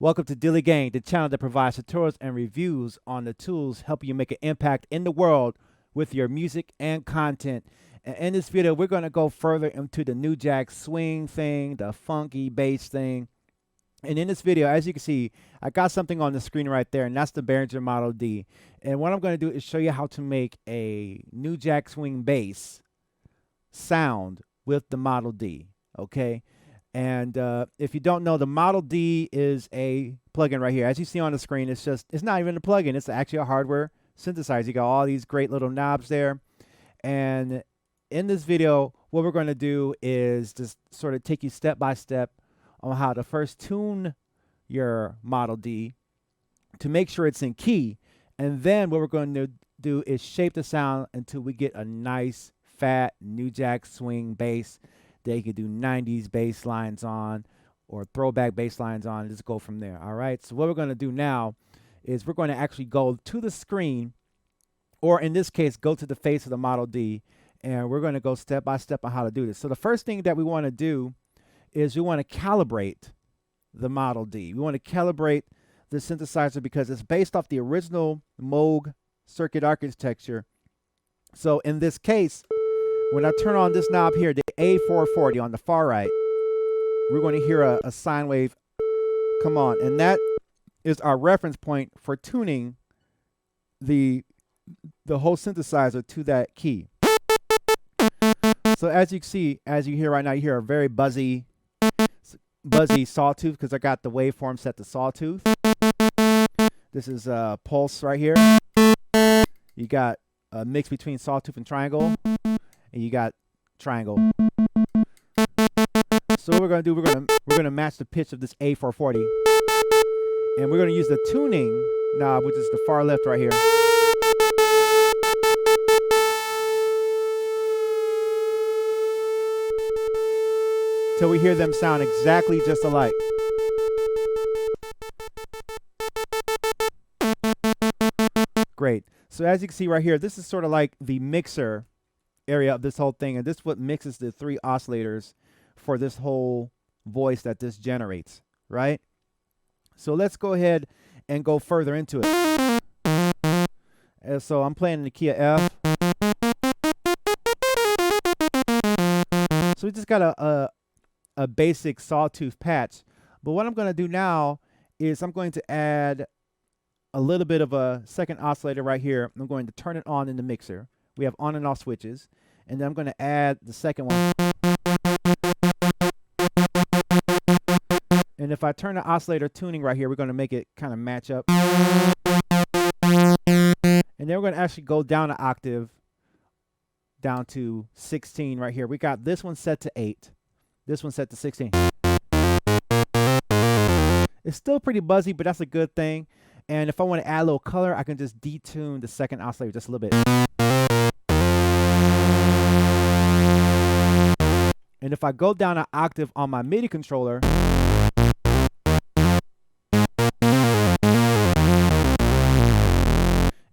Welcome to DillieGang, the channel that provides tutorials and reviews on the tools helping you make an impact in the world with your music and content. And in this video, we're going to go further into the New Jack swing thing, the funky bass thing. And in this video, as you can see, I got something on the screen right there, and that's the Behringer Model D. And what I'm going to do is show you how to make a New Jack swing bass sound with the Model D, okay? And if you don't know, the Model D is a plugin right here. As you see on the screen, it's not even a plugin. It's actually a hardware synthesizer. You got all these great little knobs there. And in this video, what we're going to do is just sort of take you step by step on how to first tune your Model D to make sure it's in key. And then what we're going to do is shape the sound until we get a nice, fat New Jack swing bass that you can do 90s bass lines on or throwback bass lines on. Just go from there. All right. So what we're going to do now is we're going to actually go to the screen, or in this case, go to the face of the Model D, and we're going to go step by step on how to do this. So the first thing that we want to do is we want to calibrate the Model D. We want to calibrate the synthesizer because it's based off the original Moog circuit architecture. So in this case, when I turn on this knob here, the A440 on the far right, we're going to hear a sine wave come on. And that is our reference point for tuning the whole synthesizer to that key. So as you can see, as you hear right now, you hear a very buzzy sawtooth because I got the waveform set to sawtooth. This is a pulse right here. You got a mix between sawtooth and triangle. And you got triangle. So what we're going to do, we're going to match the pitch of this A440, and we're going to use the tuning knob, which is the far left right here. Till we hear them sound exactly just alike. Great. So as you can see right here, this is sort of like the mixer area of this whole thing, and this is what mixes the three oscillators for this whole voice that this generates, right? So let's go ahead and go further into it. And so I'm playing in the key of F. So we just got a basic sawtooth patch, but what I'm going to do now is I'm going to add a little bit of a second oscillator right here. I'm going to turn it on in the mixer. We have on and off switches, and then I'm going to add the second one. And if I turn the oscillator tuning right here, we're going to make it kind of match up. And then we're going to actually go down an octave, down to 16 right here. We got this one set to 8, this one set to 16. It's still pretty buzzy, but that's a good thing. And if I want to add a little color, I can just detune the second oscillator just a little bit. And if I go down an octave on my MIDI controller,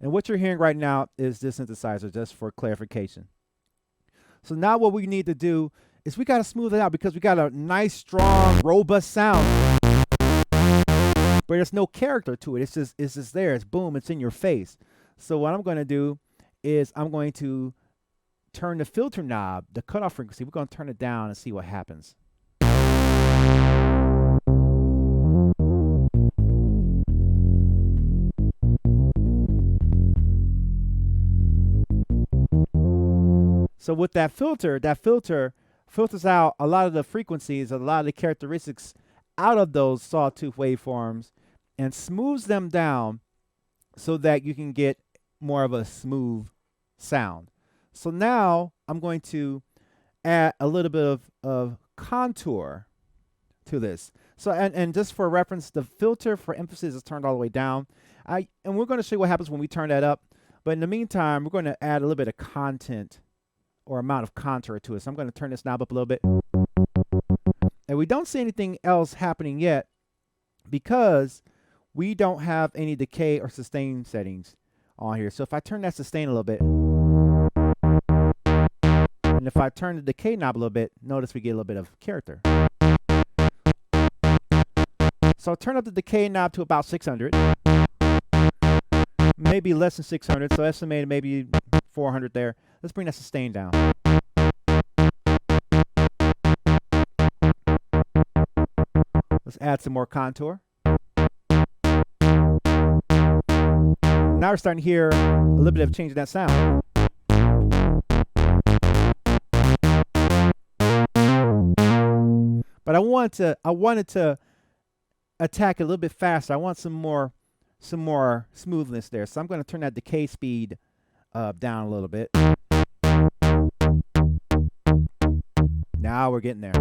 and what you're hearing right now is this synthesizer, just for clarification. So now what we need to do is we got to smooth it out because we got a nice, strong, robust sound, but there's no character to it. It's just there. It's boom. It's in your face. So what I'm going to do is I'm going to turn the filter knob, the cutoff frequency. We're going to turn it down and see what happens. So with that filter filters out a lot of the frequencies, a lot of the characteristics out of those sawtooth waveforms and smooths them down so that you can get more of a smooth sound. So now I'm going to add a little bit of contour to this. So and just for reference, the filter for emphasis is turned all the way down. And we're going to show you what happens when we turn that up. But in the meantime, we're going to add a little bit of content or amount of contour to it. So I'm going to turn this knob up a little bit. And we don't see anything else happening yet because we don't have any decay or sustain settings on here. So if I turn that sustain a little bit, and if I turn the decay knob a little bit, notice we get a little bit of character. So I'll turn up the decay knob to about 600. Maybe less than 600, so estimated maybe 400 there. Let's bring that sustain down. Let's add some more contour. Now we're starting to hear a little bit of change in that sound. But I wanted to attack a little bit faster. I want some more smoothness there. So I'm going to turn that decay speed down a little bit. Now we're getting there.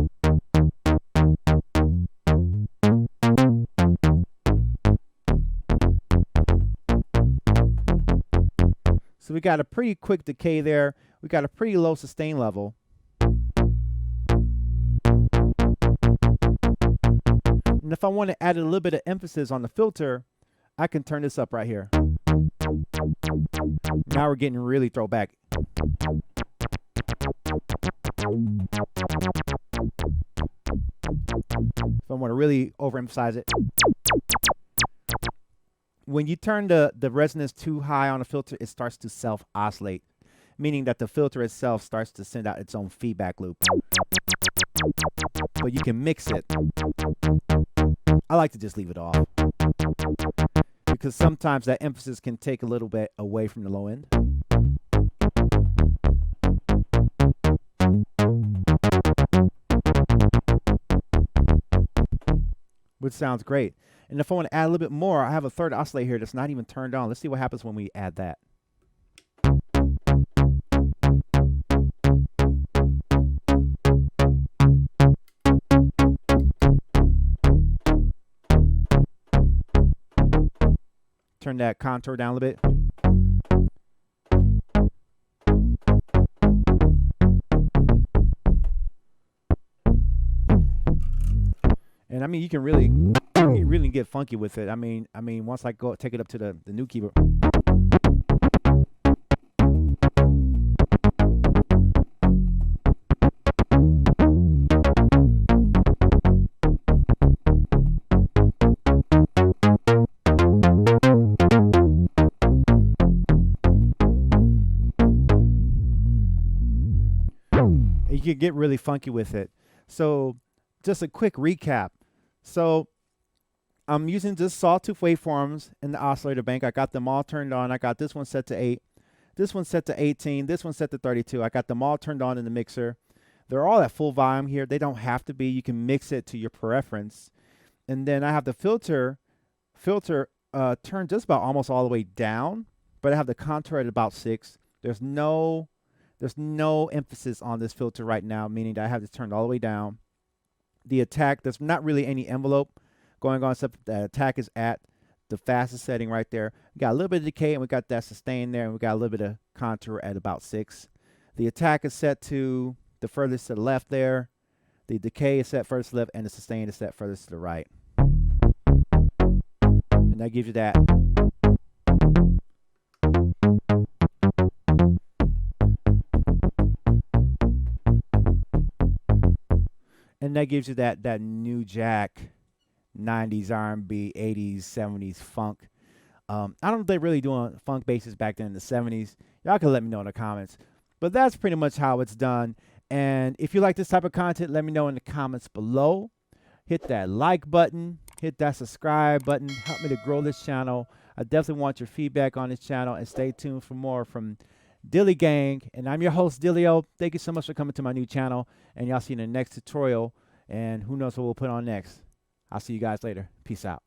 So we got a pretty quick decay there. We got a pretty low sustain level. And if I want to add a little bit of emphasis on the filter, I can turn this up right here. Now we're getting really throwback. If I want to really overemphasize it. When you turn the resonance too high on a filter, it starts to self-oscillate, meaning that the filter itself starts to send out its own feedback loop. But you can mix it. I like to just leave it off, because sometimes that emphasis can take a little bit away from the low end. Which sounds great. And if I want to add a little bit more, I have a third oscillator here that's not even turned on. Let's see what happens when we add that. Turn that contour down a little bit. And I mean, you can really get funky with it. I mean, once I go take it up to the new keyboard. You can get really funky with it. So just a quick recap. So I'm using just sawtooth waveforms in the oscillator bank. I got them all turned on. I got this one set to 8. This one set to 18. This one set to 32. I got them all turned on in the mixer. They're all at full volume here. They don't have to be. You can mix it to your preference. And then I have the filter turned just about almost all the way down, but I have the contour at about 6. There's no emphasis on this filter right now, meaning that I have this turned all the way down. The attack, there's not really any envelope going on, except the attack is at the fastest setting right there. We got a little bit of decay, and we got that sustain there, and we got a little bit of contour at about 6. The attack is set to the furthest to the left there. The decay is set furthest to the left, and the sustain is set furthest to the right. And that gives you that. And that gives you that new jack, 90s R&B, 80s, 70s funk. I don't know if they're really doing funk basses back then in the 70s. Y'all can let me know in the comments. But that's pretty much how it's done. And if you like this type of content, let me know in the comments below. Hit that like button. Hit that subscribe button. Help me to grow this channel. I definitely want your feedback on this channel. And stay tuned for more from DillieGang. And I'm your host, Dillio. Thank you so much for coming to my new channel. And y'all see you in the next tutorial. And who knows what we'll put on next. I'll see you guys later. Peace out.